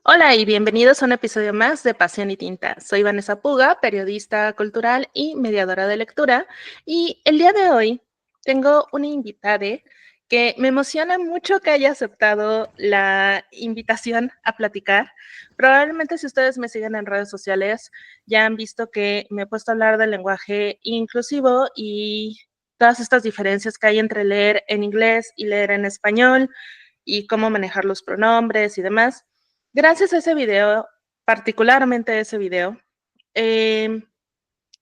Hola y bienvenidos a un episodio más de Pasión y Tinta. Soy Vanessa Puga, periodista cultural y mediadora de lectura, y el día de hoy tengo una invitada que me emociona mucho que haya aceptado la invitación a platicar. Probablemente si ustedes me siguen en redes sociales ya han visto que me he puesto a hablar del lenguaje inclusivo y todas estas diferencias que hay entre leer en inglés y leer en español y cómo manejar los pronombres y demás. Gracias a ese video, particularmente ese video, eh,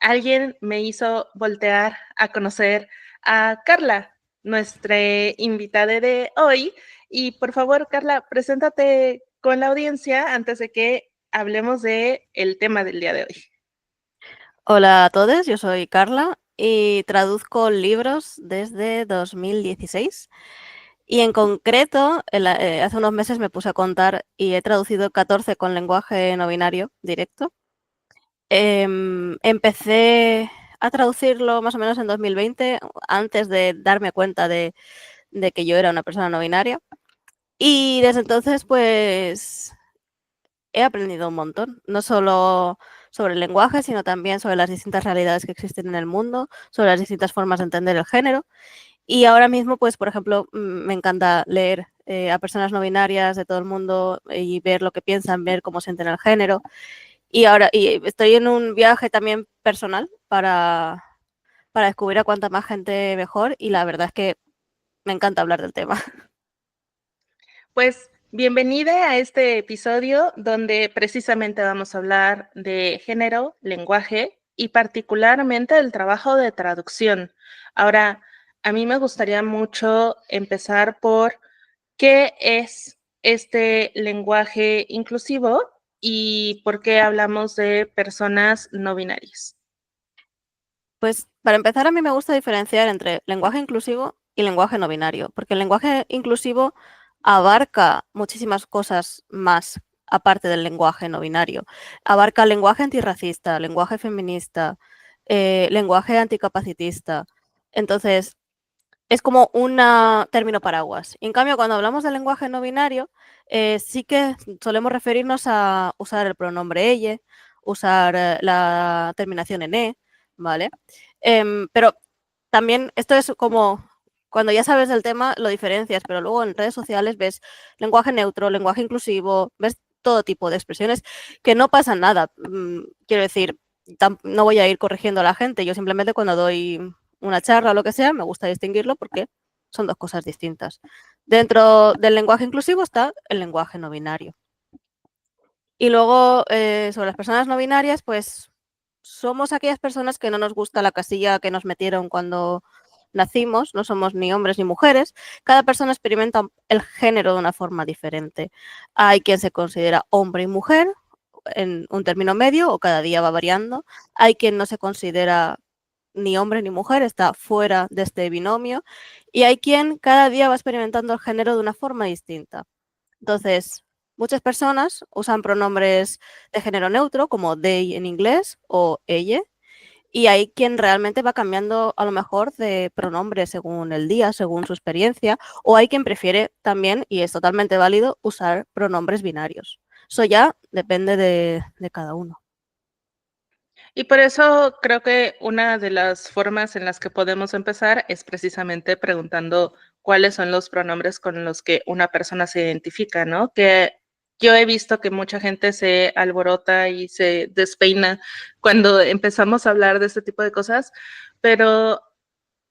alguien me hizo voltear a conocer a Carla, nuestra invitada de hoy. Y por favor, Carla, preséntate con la audiencia antes de que hablemos de el tema del día de hoy. Hola a todos, yo soy Carla y traduzco libros desde 2016 y en concreto hace unos meses me puse a contar y he traducido 14 con lenguaje no binario directo. Empecé a traducirlo más o menos en 2020, antes de darme cuenta de que yo era una persona no binaria, y desde entonces pues he aprendido un montón, no solo sobre el lenguaje, sino también sobre las distintas realidades que existen en el mundo, sobre las distintas formas de entender el género. Y ahora mismo, pues, por ejemplo, me encanta leer a personas no binarias de todo el mundo y ver lo que piensan, ver cómo sienten el género. Y estoy en un viaje también personal para descubrir a cuánta más gente mejor, y la verdad es que me encanta hablar del tema. Pues bienvenida a este episodio donde precisamente vamos a hablar de género, lenguaje y particularmente del trabajo de traducción. Ahora, a mí me gustaría mucho empezar por qué es este lenguaje inclusivo y por qué hablamos de personas no binarias. Pues para empezar, a mí me gusta diferenciar entre lenguaje inclusivo y lenguaje no binario, porque el lenguaje inclusivo abarca muchísimas cosas más aparte del lenguaje no binario. Abarca lenguaje antirracista, lenguaje feminista, lenguaje anticapacitista. Entonces, es como un término paraguas. En cambio, cuando hablamos del lenguaje no binario, sí que solemos referirnos a usar el pronombre ella, usar la terminación en e, ¿vale? Pero también esto es como cuando ya sabes del tema lo diferencias, pero luego en redes sociales ves lenguaje neutro, lenguaje inclusivo, ves todo tipo de expresiones que no pasa nada. Quiero decir, no voy a ir corrigiendo a la gente, yo simplemente cuando doy una charla o lo que sea, me gusta distinguirlo porque son dos cosas distintas. Dentro del lenguaje inclusivo está el lenguaje no binario. Y luego, sobre las personas no binarias, pues somos aquellas personas que no nos gusta la casilla que nos metieron cuando nacimos, no somos ni hombres ni mujeres. Cada persona experimenta el género de una forma diferente. Hay quien se considera hombre y mujer en un término medio o cada día va variando. Hay quien no se considera ni hombre ni mujer, está fuera de este binomio, y hay quien cada día va experimentando el género de una forma distinta. Entonces, muchas personas usan pronombres de género neutro, como they en inglés o ella, y hay quien realmente va cambiando a lo mejor de pronombre según el día, según su experiencia, o hay quien prefiere también, y es totalmente válido, usar pronombres binarios. Eso ya depende de cada uno. Y por eso creo que una de las formas en las que podemos empezar es precisamente preguntando cuáles son los pronombres con los que una persona se identifica, ¿no? Que yo he visto que mucha gente se alborota y se despeina cuando empezamos a hablar de este tipo de cosas, pero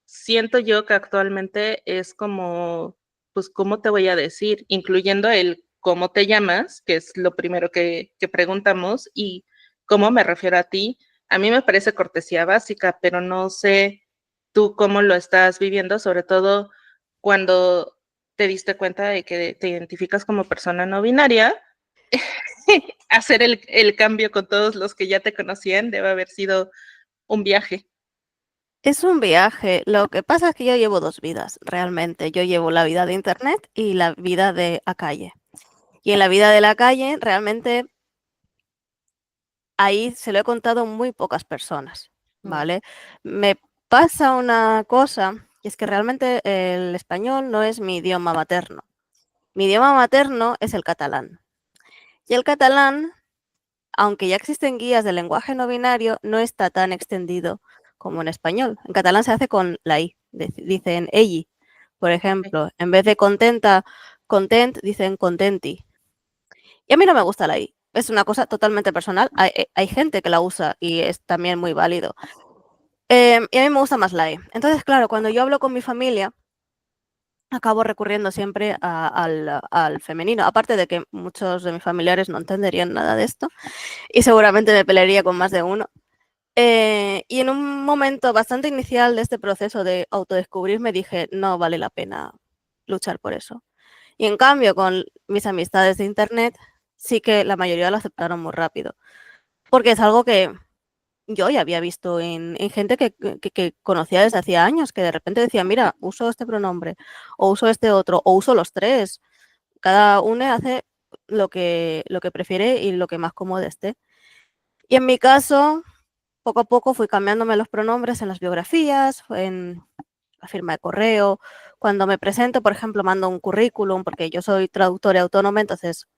siento yo que actualmente es como, pues, ¿cómo te voy a decir? Incluyendo el cómo te llamas, que es lo primero que preguntamos, y cómo me refiero a ti. A mí me parece cortesía básica, pero no sé tú cómo lo estás viviendo, sobre todo cuando te diste cuenta de que te identificas como persona no binaria. Hacer el cambio con todos los que ya te conocían debe haber sido un viaje. Es un viaje. Lo que pasa es que yo llevo dos vidas, realmente. Yo llevo la vida de internet y la vida de la calle. Y en la vida de la calle, realmente, ahí se lo he contado a muy pocas personas, Mm. ¿vale? Me pasa una cosa, y es que realmente el español no es mi idioma materno. Mi idioma materno es el catalán. Y el catalán, aunque ya existen guías del lenguaje no binario, no está tan extendido como en español. En catalán se hace con la I, dicen elli, por Ok. ejemplo. En vez de contenta, content, dicen contenti. Y a mí no me gusta la I. Es una cosa totalmente personal. Hay gente que la usa y es también muy válido. Y a mí me gusta más la I. Entonces, claro, cuando yo hablo con mi familia, acabo recurriendo siempre al femenino. Aparte de que muchos de mis familiares no entenderían nada de esto y seguramente me pelearía con más de uno. Y en un momento bastante inicial de este proceso de autodescubrirme dije, no vale la pena luchar por eso. Y en cambio, con mis amistades de internet, sí que la mayoría lo aceptaron muy rápido, porque es algo que yo ya había visto en gente que conocía desde hacía años, que de repente decía, mira, uso este pronombre, o uso este otro, o uso los tres. Cada uno hace lo que prefiere y lo que más cómodo esté. Y en mi caso, poco a poco fui cambiándome los pronombres en las biografías, en la firma de correo. Cuando me presento, por ejemplo, mando un currículum, porque yo soy traductora autónoma, entonces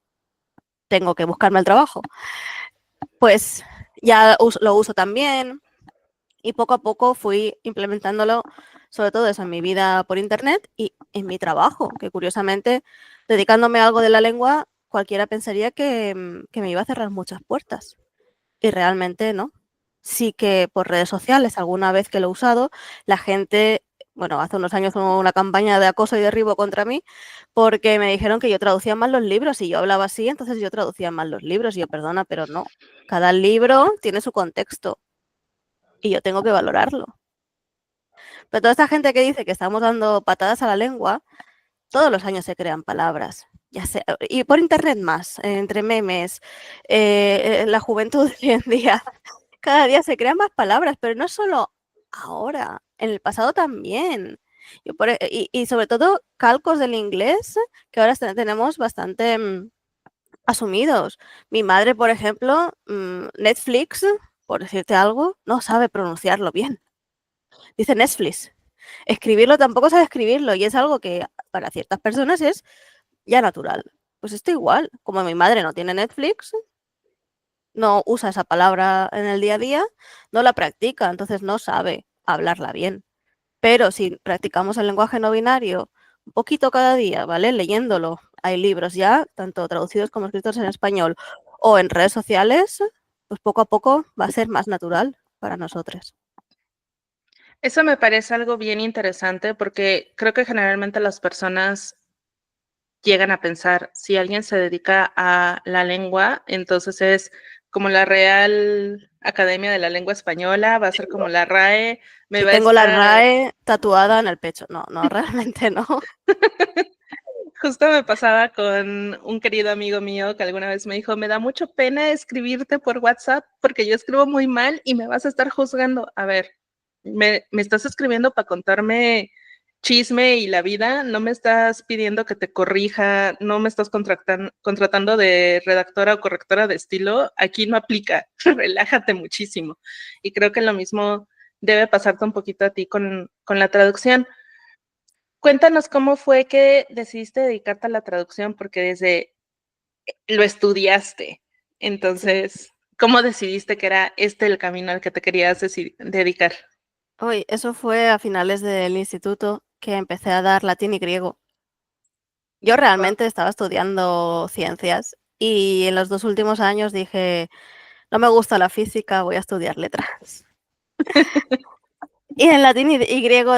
tengo que buscarme el trabajo. Pues ya lo uso también y poco a poco fui implementándolo, sobre todo eso en mi vida por internet y en mi trabajo, que curiosamente, dedicándome a algo de la lengua, cualquiera pensaría que me iba a cerrar muchas puertas. Y realmente no. Sí que por redes sociales, alguna vez que lo he usado, la gente, bueno, hace unos años hubo una campaña de acoso y derribo contra mí porque me dijeron que yo traducía mal los libros y yo hablaba así, entonces yo traducía mal los libros y yo, perdona, pero no. Cada libro tiene su contexto y yo tengo que valorarlo. Pero toda esta gente que dice que estamos dando patadas a la lengua, todos los años se crean palabras. Ya sé, y por internet más, entre memes, la juventud de hoy en día. Cada día se crean más palabras, pero no solo ahora, en el pasado también. Y sobre todo calcos del inglés que ahora tenemos bastante asumidos. Mi madre, por ejemplo, Netflix, por decirte algo, no sabe pronunciarlo bien. Dice Netflix. Escribirlo tampoco sabe escribirlo y es algo que para ciertas personas es ya natural. Pues esto igual, como mi madre no tiene Netflix, no usa esa palabra en el día a día, no la practica, entonces no sabe hablarla bien. Pero si practicamos el lenguaje no binario un poquito cada día, ¿vale? Leyéndolo, hay libros ya, tanto traducidos como escritos en español o en redes sociales, pues poco a poco va a ser más natural para nosotros. Eso me parece algo bien interesante porque creo que generalmente las personas llegan a pensar, si alguien se dedica a la lengua, entonces es como la Real Academia de la Lengua Española, va a ser como la RAE, me Si va a tengo la estar. RAE tatuada en el pecho, no, no, realmente no. Justo me pasaba con un querido amigo mío que alguna vez me dijo, me da mucho pena escribirte por WhatsApp porque yo escribo muy mal y me vas a estar juzgando. A ver, me estás escribiendo para contarme chisme y la vida, no me estás pidiendo que te corrija, no me estás contratando de redactora o correctora de estilo, aquí no aplica, relájate muchísimo. Y creo que lo mismo debe pasarte un poquito a ti con la traducción. Cuéntanos cómo fue que decidiste dedicarte a la traducción, porque desde lo estudiaste. Sí. Entonces, ¿cómo decidiste que era este el camino al que te querías dedicar? Hoy, eso fue a finales del instituto que empecé a dar latín y griego. Yo Wow. realmente estaba estudiando ciencias y en los 2 últimos años dije, no me gusta la física, voy a estudiar letras. Y en latín y griego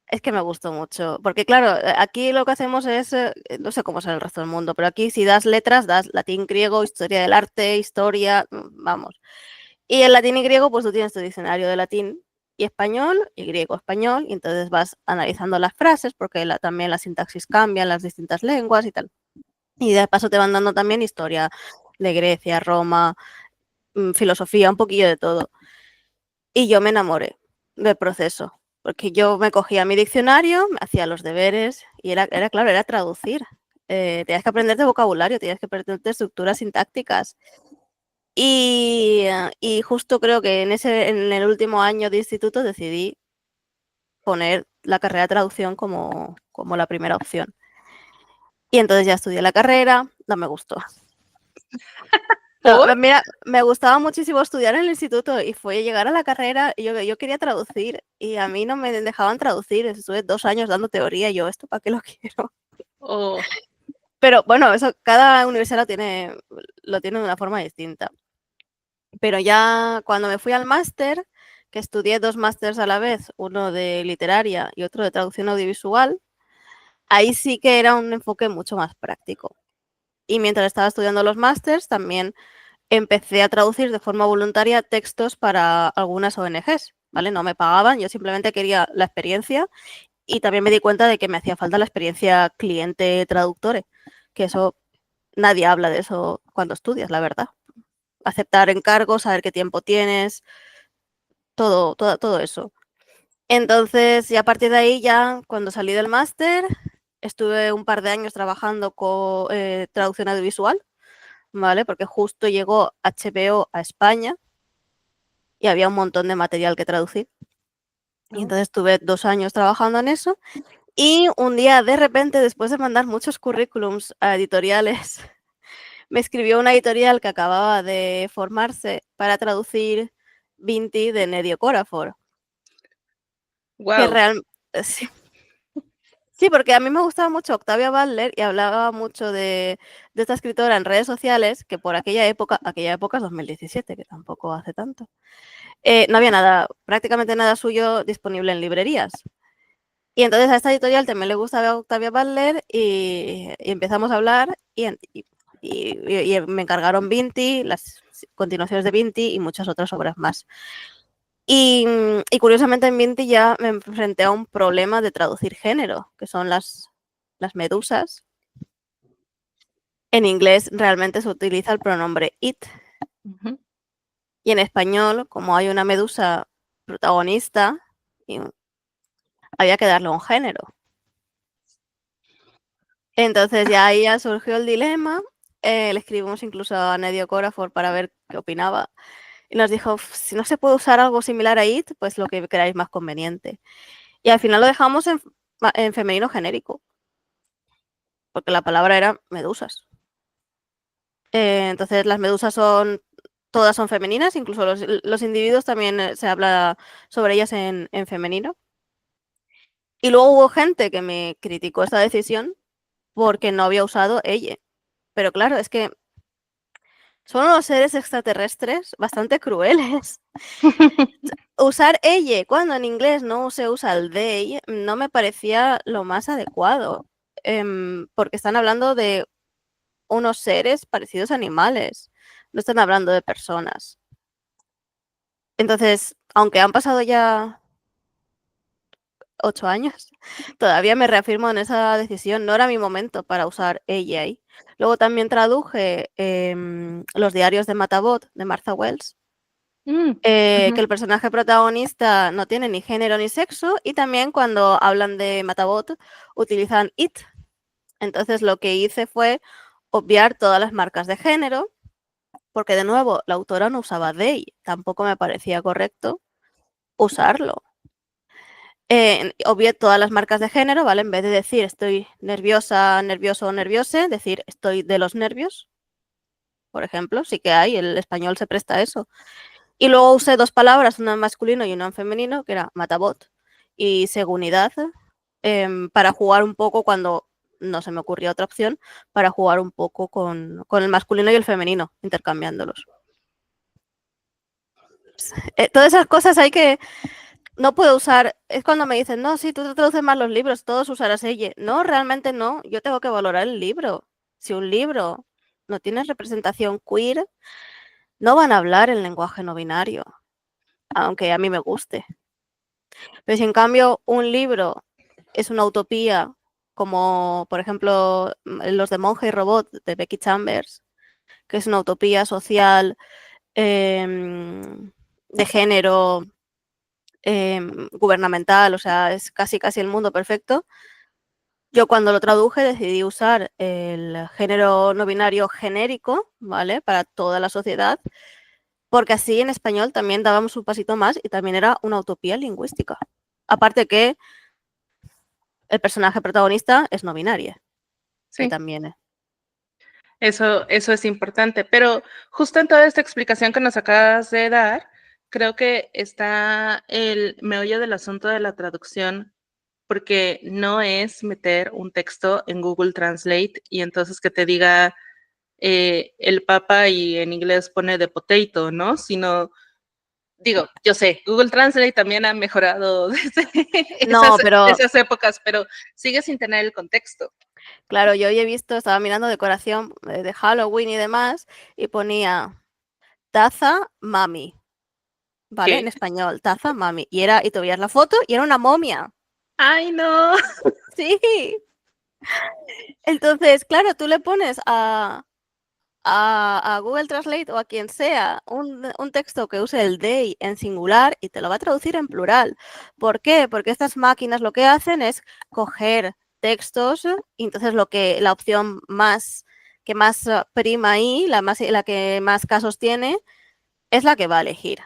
es que me gustó mucho, porque claro, aquí lo que hacemos es, no sé cómo es en el resto del mundo, pero aquí si das letras, das latín, griego, historia del arte, historia, vamos. Y en latín y griego, pues tú tienes tu diccionario de latín y español, y griego, español, y entonces vas analizando las frases, porque también la sintaxis cambia en las distintas lenguas y tal. Y de paso te van dando también historia de Grecia, Roma, filosofía, un poquillo de todo. Y yo me enamoré del proceso, porque yo me cogía mi diccionario, me hacía los deberes y era claro, era traducir. Tenías que aprenderte vocabulario, tenías que aprenderte estructuras sintácticas. Y justo creo que en el último año de instituto decidí poner la carrera de traducción como la primera opción. Y entonces ya estudié la carrera, no me gustó. No, ¿Por? mira, me gustaba muchísimo estudiar en el instituto y fue llegar a la carrera y yo quería traducir y a mí no me dejaban traducir. Estuve 2 años dando teoría y yo, ¿esto para qué lo quiero? Oh, Pero bueno, eso cada universidad lo tiene de una forma distinta. Pero ya cuando me fui al máster, que estudié 2 másters a la vez, uno de literaria y otro de traducción audiovisual, ahí sí que era un enfoque mucho más práctico. Y mientras estaba estudiando los másters, también empecé a traducir de forma voluntaria textos para algunas ONGs, ¿vale? No me pagaban, yo simplemente quería la experiencia y también me di cuenta de que me hacía falta la experiencia cliente-traductore, que eso nadie habla de eso cuando estudias, la verdad. Aceptar encargos, saber qué tiempo tienes, todo eso. Entonces, y a partir de ahí ya, cuando salí del máster, estuve un par de años trabajando con traducción audiovisual, ¿vale? Porque justo llegó HBO a España y había un montón de material que traducir. Y oh, entonces estuve 2 años trabajando en eso. Y un día, de repente, después de mandar muchos currículums a editoriales, me escribió una editorial que acababa de formarse para traducir Vinti de Nedio Corafor, que wow. realmente... Sí, sí, porque a mí me gustaba mucho Octavia Butler y hablaba mucho de esta escritora en redes sociales, que por aquella época es 2017, que tampoco hace tanto, no había nada, prácticamente nada suyo disponible en librerías. Y entonces a esta editorial también le gustaba Octavia Butler y empezamos a hablar y me encargaron Vinti, las continuaciones de Vinti y muchas otras obras más. Y curiosamente en Vinti ya me enfrenté a un problema de traducir género, que son las medusas. En inglés realmente se utiliza el pronombre it Ujú. y en español, como hay una medusa protagonista, había que darle un género. Entonces ya ahí ya surgió el dilema. Le escribimos incluso a Nedio Corafor para ver qué opinaba. Y nos dijo, si no se puede usar algo similar a it, pues lo que queráis más conveniente. Y al final lo dejamos en femenino genérico, porque la palabra era medusas. Entonces las medusas todas son femeninas, incluso los individuos también se habla sobre ellas en femenino. Y luego hubo gente que me criticó esta decisión porque no había usado ella. Pero claro, es que son unos seres extraterrestres bastante crueles. Usar ella cuando en inglés no se usa el they no me parecía lo más adecuado, porque están hablando de unos seres parecidos a animales, no están hablando de personas. Entonces, aunque han pasado ya 8 años, todavía me reafirmo en esa decisión. No era mi momento para usar ella ahí. Luego también traduje los diarios de Matabot de Martha Wells, Mm, que ujú. el personaje protagonista no tiene ni género ni sexo y también cuando hablan de Matabot utilizan it. Entonces lo que hice fue obviar todas las marcas de género porque de nuevo la autora no usaba they, tampoco me parecía correcto usarlo. Obvié todas las marcas de género, ¿vale? En vez de decir estoy nerviosa, nervioso o nerviose, decir estoy de los nervios, por ejemplo, sí que hay, el español se presta a eso. Y luego usé dos palabras, una en masculino y una en femenino, que era matabot y segunidad, para jugar un poco cuando no se me ocurría otra opción, para jugar un poco con el masculino y el femenino, intercambiándolos. Todas esas cosas hay que... No puedo usar, es cuando me dicen, no, si tú te traduces más los libros, todos usarás ella. No, realmente no, yo tengo que valorar el libro. Si un libro no tiene representación queer, no van a hablar en lenguaje no binario, aunque a mí me guste. Pero si en cambio un libro es una utopía, como por ejemplo los de Monje y Robot de Becky Chambers, que es una utopía social de género gubernamental, o sea, es casi casi el mundo perfecto. Yo cuando lo traduje decidí usar el género no binario genérico, ¿vale? Para toda la sociedad, porque así en español también dábamos un pasito más y también era una utopía lingüística. Aparte que el personaje protagonista es no binaria, que Sí. también es. Eso es importante, pero justo en toda esta explicación que nos acabas de dar, creo que está el meollo del asunto de la traducción, porque no es meter un texto en Google Translate y entonces que te diga el papa y en inglés pone de potato, ¿no? Sino, digo, yo sé, Google Translate también ha mejorado desde No, pero esas épocas, pero sigue sin tener el contexto. claro, yo hoy he visto, estaba mirando decoración de Halloween y demás, y ponía taza mami, ¿vale? En ¿Qué? español, taza mami. Y tú veías la foto y era una momia. Ay, no. Sí. Entonces, claro, tú le pones a Google Translate o a quien sea un texto que use el they en singular y te lo va a traducir en plural. ¿Por qué? Porque estas máquinas lo que hacen es coger textos y entonces la opción más que más prima ahí, la que más casos tiene, es la que va a elegir.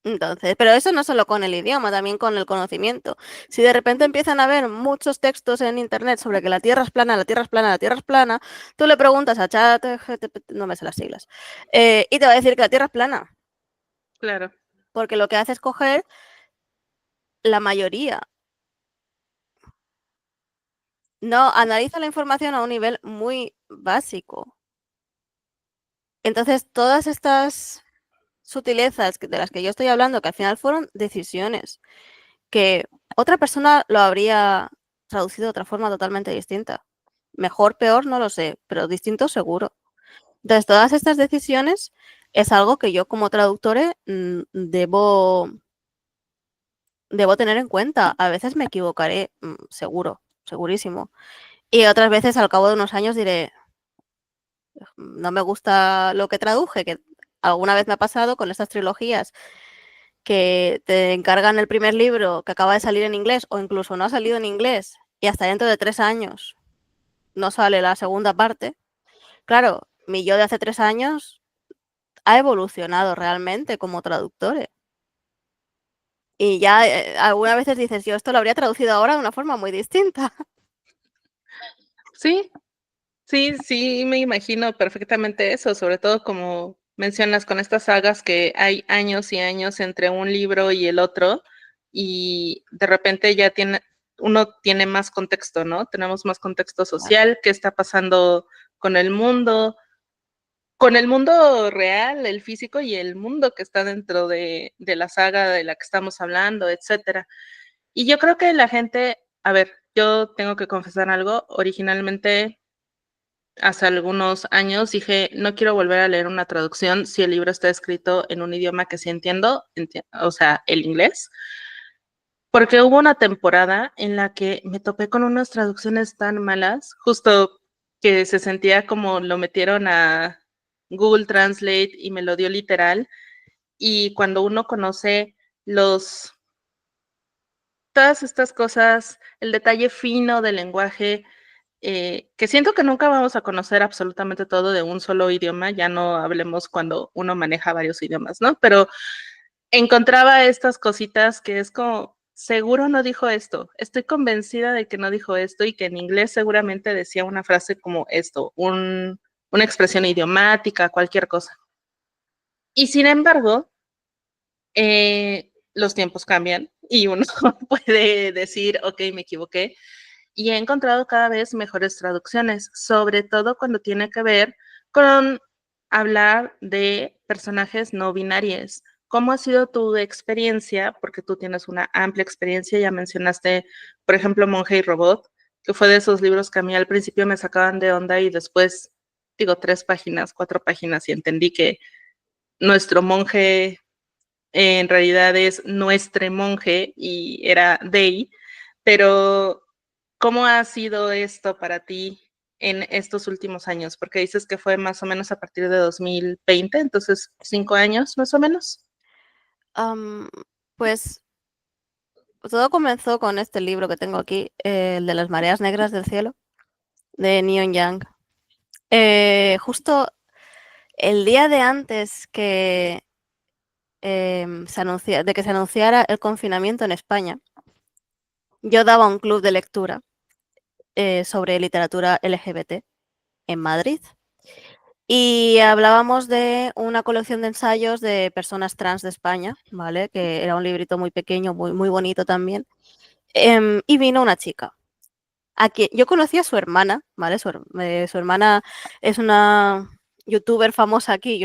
Entonces, pero eso no solo con el idioma, también con el conocimiento. Si de repente empiezan a haber muchos textos en internet sobre que la Tierra es plana, la Tierra es plana, la Tierra es plana, tú le preguntas a ChatGPT, no me sé las siglas, y te va a decir que la Tierra es plana, Claro. porque lo que hace es coger la mayoría. No, analiza la información a un nivel muy básico. Entonces, todas estas sutilezas de las que yo estoy hablando, que al final fueron decisiones, que otra persona lo habría traducido de otra forma totalmente distinta. Mejor, peor, no lo sé, pero distinto seguro. Entonces, todas estas decisiones es algo que yo como traductora debo tener en cuenta. A veces me equivocaré, seguro, segurísimo. Y otras veces al cabo de unos años diré, no me gusta lo que traduje, que alguna vez me ha pasado con estas trilogías que te encargan el primer libro que acaba de salir en inglés o incluso no ha salido en inglés y hasta dentro de 3 años no sale la segunda parte. Claro, mi yo de hace 3 años ha evolucionado realmente como traductor. Y ya algunas veces dices, yo esto lo habría traducido ahora de una forma muy distinta. Sí, sí, me imagino perfectamente eso, sobre todo como mencionas con estas sagas que hay años y años entre un libro y el otro y de repente ya uno tiene más contexto, ¿no? Tenemos más contexto Claro. social, qué está pasando con el mundo real, el físico y el mundo que está dentro de la saga de la que estamos hablando, etcétera. Y yo creo que la gente, a ver, yo tengo que confesar algo, originalmente hace algunos años dije, no quiero volver a leer una traducción si el libro está escrito en un idioma que sí entiendo, o sea, el inglés, porque hubo una temporada en la que me topé con unas traducciones tan malas, justo que se sentía como lo metieron a Google Translate y me lo dio literal, y cuando uno conoce los todas estas cosas, el detalle fino del lenguaje, que siento que nunca vamos a conocer absolutamente todo de un solo idioma, ya no hablemos cuando uno maneja varios idiomas, ¿no? Pero encontraba estas cositas que es como, seguro no dijo esto, estoy convencida de que no dijo esto y que en inglés seguramente decía una frase como esto, una expresión idiomática, cualquier cosa. Y sin embargo, los tiempos cambian y uno puede decir, ok, me equivoqué, y he encontrado cada vez mejores traducciones, sobre todo cuando tiene que ver con hablar de personajes no binarios. ¿Cómo ha sido tu experiencia? Porque tú tienes una amplia experiencia, ya mencionaste, por ejemplo, Monje y Robot, que fue de esos libros que a mí al principio me sacaban de onda y después, digo, 3 páginas, 4 páginas y entendí que nuestro monje en realidad es nuestro monje y era Dei, pero ¿cómo ha sido esto para ti en estos últimos años? Porque dices que fue más o menos a partir de 2020, entonces 5 años más o menos. Am, pues todo comenzó con este libro que tengo aquí, el de las mareas negras del cielo, de Neon Young. Justo el día de antes de que se anunciara el confinamiento en España, yo daba un club de lectura sobre literatura LGBT en Madrid. Y hablábamos de una colección de ensayos de personas trans de España, ¿vale? Que era un librito muy pequeño, muy, muy bonito también. Y vino una chica. Aquí, yo conocí a su hermana, ¿vale? Su hermana es una youtuber famosa aquí.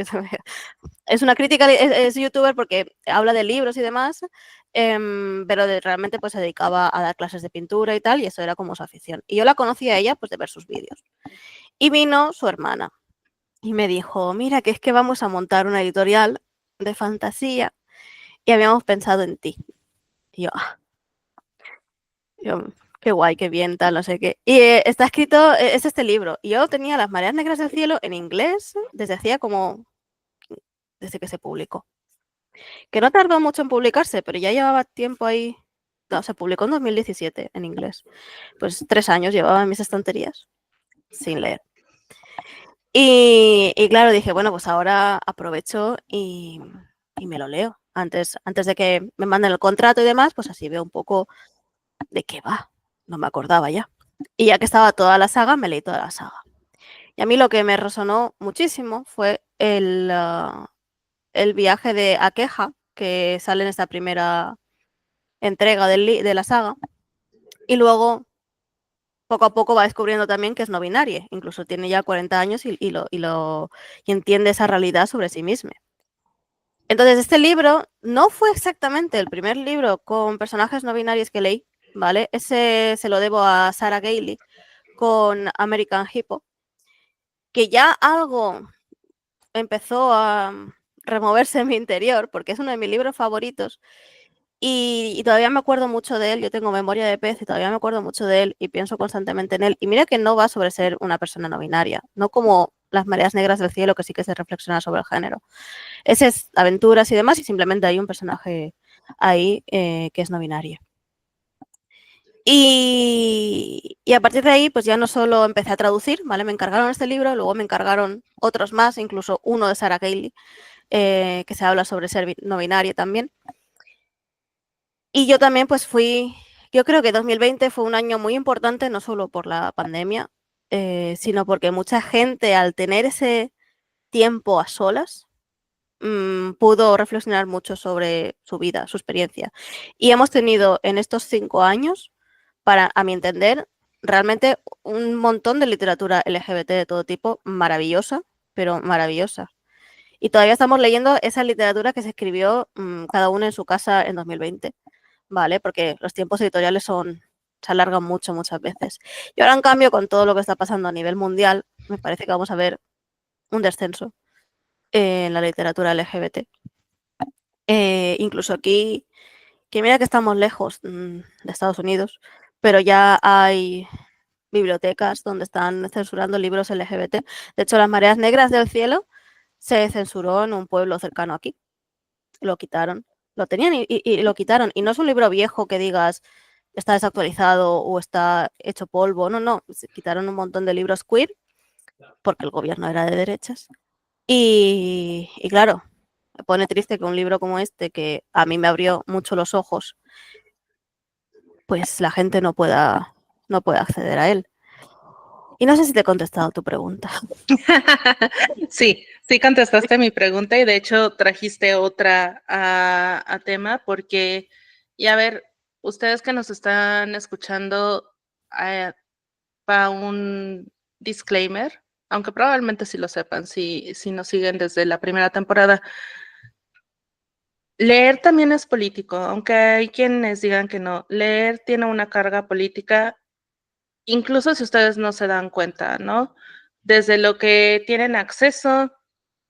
Es una crítica, es youtuber porque habla de libros y demás, pero realmente pues se dedicaba a dar clases de pintura y tal, y eso era como su afición. Y yo la conocí a ella pues de ver sus vídeos. Y vino su hermana y me dijo, mira, que es que vamos a montar una editorial de fantasía y habíamos pensado en ti. Y yo, qué guay, qué bien, tal, no sé qué. Y está escrito, es este libro. Y yo tenía Las mareas negras del cielo en inglés desde que se publicó. Que no tardó mucho en publicarse, pero ya llevaba tiempo ahí. No, se publicó en 2017 en inglés. Pues 3 años llevaba en mis estanterías sin leer. Y claro, dije, bueno, pues ahora aprovecho y me lo leo. Antes de que me manden el contrato y demás, pues así veo un poco de qué va. No me acordaba ya. Y ya que estaba toda la saga, me leí toda la saga. Y a mí lo que me resonó muchísimo fue el viaje de Aqueja, que sale en esta primera entrega de la saga. Y luego, poco a poco, va descubriendo también que es no binaria. Incluso tiene ya 40 años y entiende esa realidad sobre sí misma. Entonces, este libro no fue exactamente el primer libro con personajes no binarios que leí, ¿vale? Ese se lo debo a Sarah Gailey con American Hippo, que ya algo empezó a removerse en mi interior, porque es uno de mis libros favoritos, y todavía me acuerdo mucho de él. Yo tengo memoria de pez y todavía me acuerdo mucho de él y pienso constantemente en él. Y mira que no va sobre ser una persona no binaria, no como Las mareas negras del cielo, que sí que se reflexiona sobre el género. Ese es aventuras y demás, y simplemente hay un personaje ahí que es no binario. Y a partir de ahí, pues ya no solo empecé a traducir, ¿vale? Me encargaron este libro, luego me encargaron otros más, incluso uno de Sarah Gailey, que se habla sobre ser no binario también. Y yo también pues yo creo que 2020 fue un año muy importante, no solo por la pandemia, sino porque mucha gente, al tener ese tiempo a solas, pudo reflexionar mucho sobre su vida, su experiencia. Y hemos tenido en estos 5 años, a mi entender, realmente un montón de literatura LGBT de todo tipo, maravillosa, pero maravillosa. Y todavía estamos leyendo esa literatura que se escribió cada uno en su casa en 2020, ¿vale? Porque los tiempos editoriales se alargan mucho, muchas veces. Y ahora, en cambio, con todo lo que está pasando a nivel mundial, me parece que vamos a ver un descenso en la literatura LGBT. Incluso aquí, que mira que estamos lejos de Estados Unidos, pero ya hay bibliotecas donde están censurando libros LGBT. De hecho, Las mareas negras del cielo se censuró en un pueblo cercano aquí. Lo quitaron. Lo tenían y lo quitaron. Y no es un libro viejo que digas está desactualizado o está hecho polvo. No, no. Se quitaron un montón de libros queer porque el gobierno era de derechas. Y claro, me pone triste que un libro como este, que a mí me abrió mucho los ojos, pues la gente no pueda acceder a él. Y no sé si te he contestado tu pregunta. Sí, sí contestaste mi pregunta y de hecho trajiste otra a tema porque, y a ver, ustedes que nos están escuchando, para un disclaimer, aunque probablemente sí lo sepan, si nos siguen desde la primera temporada. Leer también es político, aunque hay quienes digan que no. Leer tiene una carga política, incluso si ustedes no se dan cuenta, ¿no? Desde lo que tienen acceso,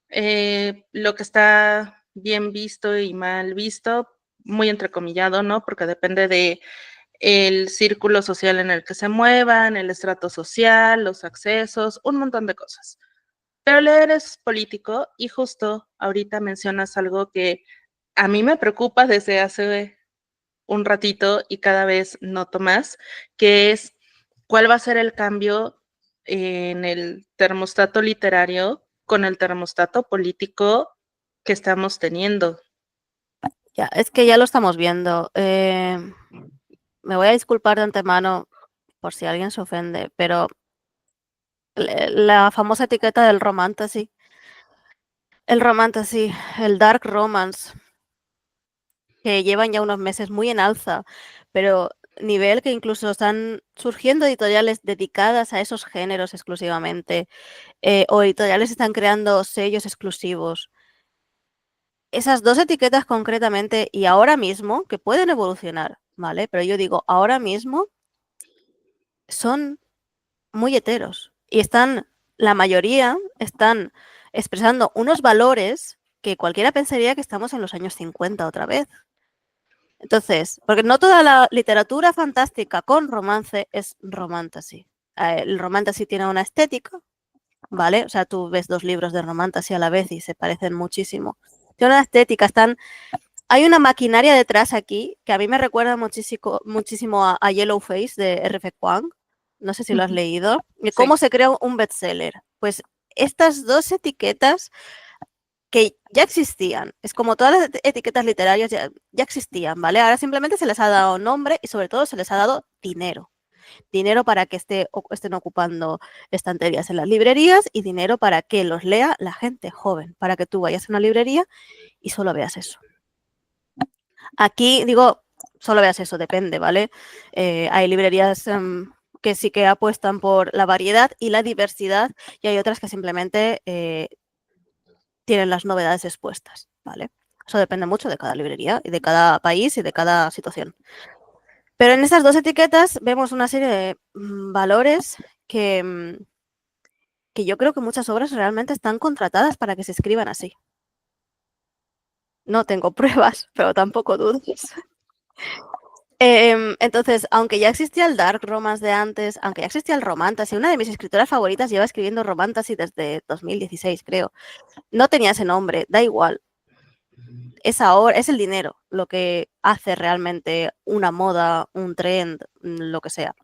lo que está bien visto y mal visto, muy entrecomillado, ¿no? Porque depende de el círculo social en el que se muevan, el estrato social, los accesos, un montón de cosas. Pero leer es político y justo ahorita mencionas algo que a mí me preocupa desde hace un ratito y cada vez noto más, que es cuál va a ser el cambio en el termostato literario con el termostato político que estamos teniendo. Ya, es que ya lo estamos viendo. Me voy a disculpar de antemano por si alguien se ofende, pero la famosa etiqueta del romantasy, el romantasy, el dark romance, que llevan ya unos meses muy en alza, pero nivel que incluso están surgiendo editoriales dedicadas a esos géneros exclusivamente, o editoriales están creando sellos exclusivos. Esas dos etiquetas concretamente y ahora mismo, que pueden evolucionar, ¿vale? Pero yo digo, ahora mismo son muy heteros y la mayoría están expresando unos valores que cualquiera pensaría que estamos en los años 50 otra vez. Entonces, porque no toda la literatura fantástica con romance es romantasy. El romantasy tiene una estética, ¿vale? O sea, tú ves dos libros de romantasy a la vez y se parecen muchísimo. Tiene una estética, hay una maquinaria detrás aquí que a mí me recuerda muchísimo a Yellowface de R.F. Kuang. No sé si lo has leído. Y cómo Sí. se crea un bestseller. Pues estas dos etiquetas que ya existían, es como todas las etiquetas literarias ya existían, ¿vale? Ahora simplemente se les ha dado nombre y sobre todo se les ha dado dinero. Dinero para que estén ocupando estanterías en las librerías y dinero para que los lea la gente joven, para que tú vayas a una librería y solo veas eso. Aquí digo, solo veas eso, depende, ¿vale? Hay librerías que sí que apuestan por la variedad y la diversidad y hay otras que simplemente tienen las novedades expuestas, ¿vale? Eso depende mucho de cada librería y de cada país y de cada situación. Pero en estas dos etiquetas vemos una serie de valores que yo creo que muchas obras realmente están contratadas para que se escriban así. No tengo pruebas, pero tampoco dudas. Entonces, aunque ya existía el dark romance de antes, aunque ya existía el romantasy, una de mis escritoras favoritas lleva escribiendo romantasy desde 2016, creo. No tenía ese nombre, da igual. Es ahora, es el dinero lo que hace realmente una moda, un trend, lo que sea.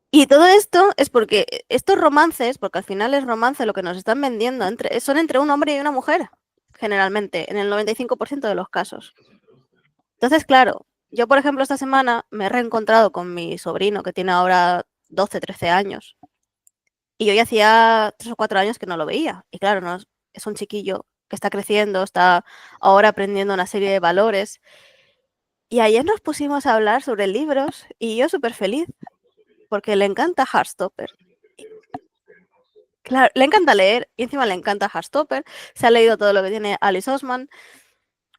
Y todo esto es porque estos romances, porque al final es romance lo que nos están vendiendo, son entre un hombre y una mujer, generalmente, en el 95% de los casos. Entonces, claro, yo, por ejemplo, esta semana me he reencontrado con mi sobrino, que tiene ahora 12, 13 años, y yo ya hacía 3 o 4 años que no lo veía. Y claro, no, es un chiquillo que está creciendo, está ahora aprendiendo una serie de valores. Y ayer nos pusimos a hablar sobre libros y yo súper feliz, porque le encanta Heartstopper. Claro, le encanta leer y encima le encanta Heartstopper. Se ha leído todo lo que tiene Alice Oseman.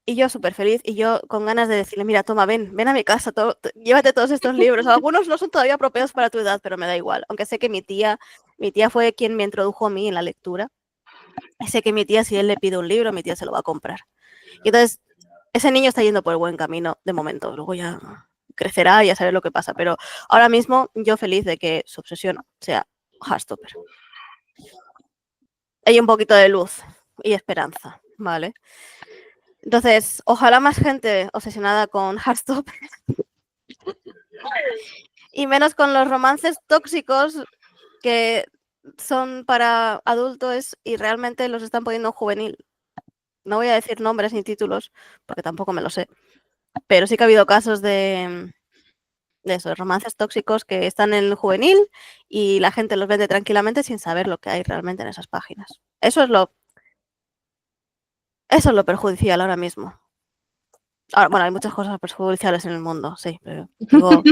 Y yo súper feliz y yo con ganas de decirle, mira, toma, ven a mi casa, llévate todos estos libros. Algunos no son todavía apropiados para tu edad, pero me da igual. Aunque sé que mi tía fue quien me introdujo a mí en la lectura. Y sé que mi tía, si él le pide un libro, mi tía se lo va a comprar. Y entonces, ese niño está yendo por el buen camino de momento. Luego ya crecerá y ya sabré lo que pasa. Pero ahora mismo yo feliz de que su obsesión sea Heartstopper. Hay un poquito de luz y esperanza, ¿vale? Entonces, ojalá más gente obsesionada con Heartstopper y menos con los romances tóxicos que son para adultos y realmente los están poniendo juvenil. No voy a decir nombres ni títulos porque tampoco me lo sé, pero sí que ha habido casos de esos romances tóxicos que están en el juvenil y la gente los vende tranquilamente sin saber lo que hay realmente en esas páginas. Eso es lo perjudicial ahora mismo. Ahora, bueno, hay muchas cosas perjudiciales en el mundo, sí, pero digo,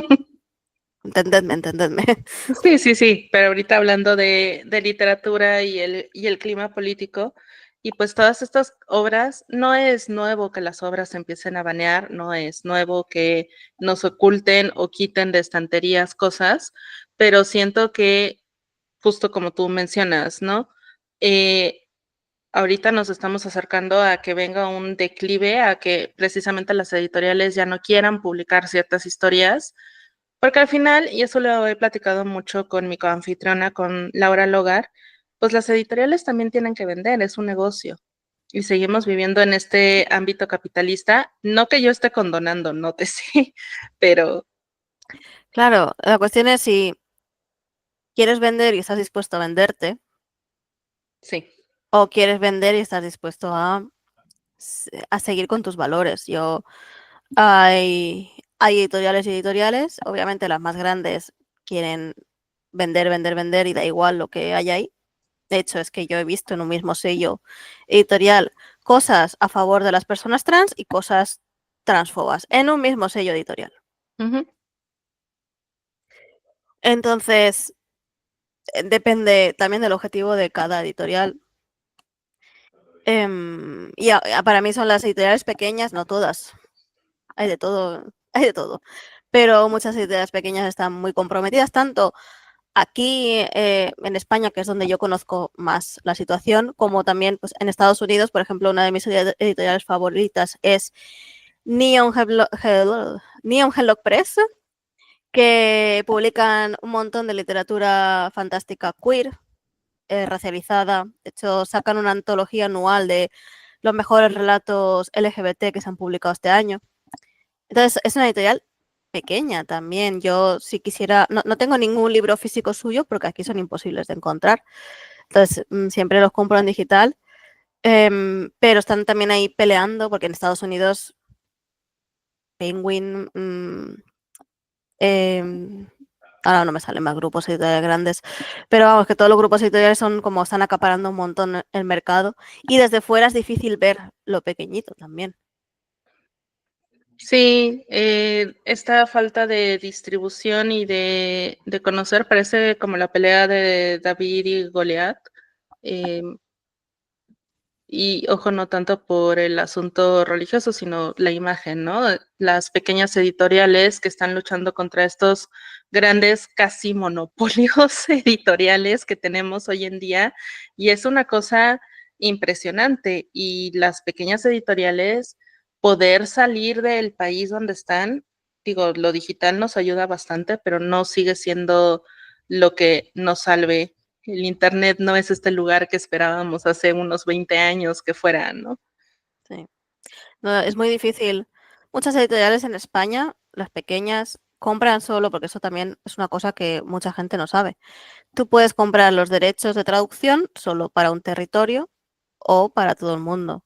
entendedme. Sí, sí, sí, pero ahorita hablando de literatura y el clima político, y pues todas estas obras, no es nuevo que las obras se empiecen a banear, no es nuevo que nos oculten o quiten de estanterías cosas, pero siento que, justo como tú mencionas, ¿no? Eh, ahorita nos estamos acercando a que venga un declive, a que precisamente las editoriales ya no quieran publicar ciertas historias porque al final, y eso lo he platicado mucho con mi coanfitriona, con Laura Logar, pues las editoriales también tienen que vender, es un negocio. Y seguimos viviendo en este ámbito capitalista. No que yo esté condonando, no te sé, pero Claro, la cuestión es si quieres vender y estás dispuesto a venderte, sí. o quieres vender y estás dispuesto a seguir con tus valores. Hay, hay editoriales y editoriales. Obviamente las más grandes quieren vender, vender, vender y da igual lo que hay ahí. De hecho, es que yo he visto en un mismo sello editorial cosas a favor de las personas trans y cosas transfobas en un mismo sello editorial. Ujú. Entonces, depende también del objetivo de cada editorial. Para mí son las editoriales pequeñas, no todas. Hay de todo, hay de todo. Pero muchas editoriales pequeñas están muy comprometidas, tanto aquí en España, que es donde yo conozco más la situación, como también pues, en Estados Unidos. Por ejemplo, una de mis editoriales favoritas es Neon Hemlock Press, que publican un montón de literatura fantástica queer, racializada. De hecho, sacan una antología anual de los mejores relatos LGBT que se han publicado este año. Entonces, es una editorial pequeña también. Yo, si quisiera, no tengo ningún libro físico suyo porque aquí son imposibles de encontrar. Entonces, siempre los compro en digital. Pero están también ahí peleando porque en Estados Unidos, Penguin, ahora no me salen más grupos editoriales grandes, pero vamos, que todos los grupos editoriales son como están acaparando un montón el mercado y desde fuera es difícil ver lo pequeñito también. Sí, esta falta de distribución y de conocer parece como la pelea de David y Goliat. Eh, y ojo, no tanto por el asunto religioso, sino la imagen, ¿no? Las pequeñas editoriales que están luchando contra estos grandes casi monopolios editoriales que tenemos hoy en día. Y es una cosa impresionante. Y las pequeñas editoriales, poder salir del país donde están, digo, lo digital nos ayuda bastante, pero no sigue siendo lo que nos salve. El Internet no es este lugar que esperábamos hace unos 20 años que fuera, ¿no? Sí. No, es muy difícil. Muchas editoriales en España, las pequeñas, compran solo, porque eso también es una cosa que mucha gente no sabe. Tú puedes comprar los derechos de traducción solo para un territorio o para todo el mundo.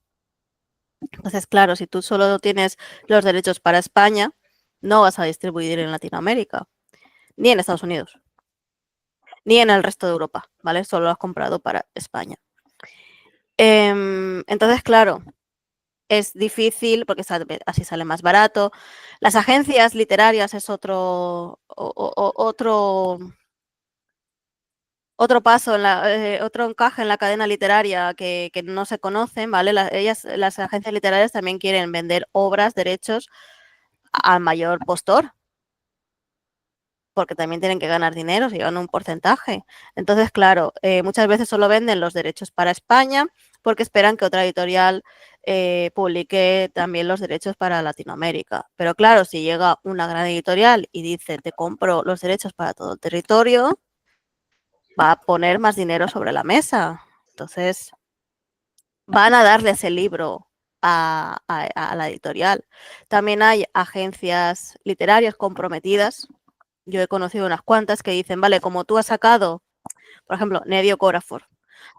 Entonces, claro, si tú solo tienes los derechos para España, no vas a distribuir en Latinoamérica, ni en Estados Unidos, ni en el resto de Europa, ¿vale? Solo lo has comprado para España. Entonces, claro, es difícil porque así sale más barato. Las agencias literarias es otro paso, otro encaje en la cadena literaria que no se conocen, ¿vale? Las agencias literarias también quieren vender obras, derechos al mayor postor, porque también tienen que ganar dinero, se llevan un porcentaje. Entonces, claro, muchas veces solo venden los derechos para España porque esperan que otra editorial publique también los derechos para Latinoamérica. Pero claro, si llega una gran editorial y dice, te compro los derechos para todo el territorio, va a poner más dinero sobre la mesa. Entonces, van a darle ese libro a la editorial. También hay agencias literarias comprometidas. Yo he conocido unas cuantas que dicen, vale, como tú has sacado, por ejemplo, Nedio Corafor.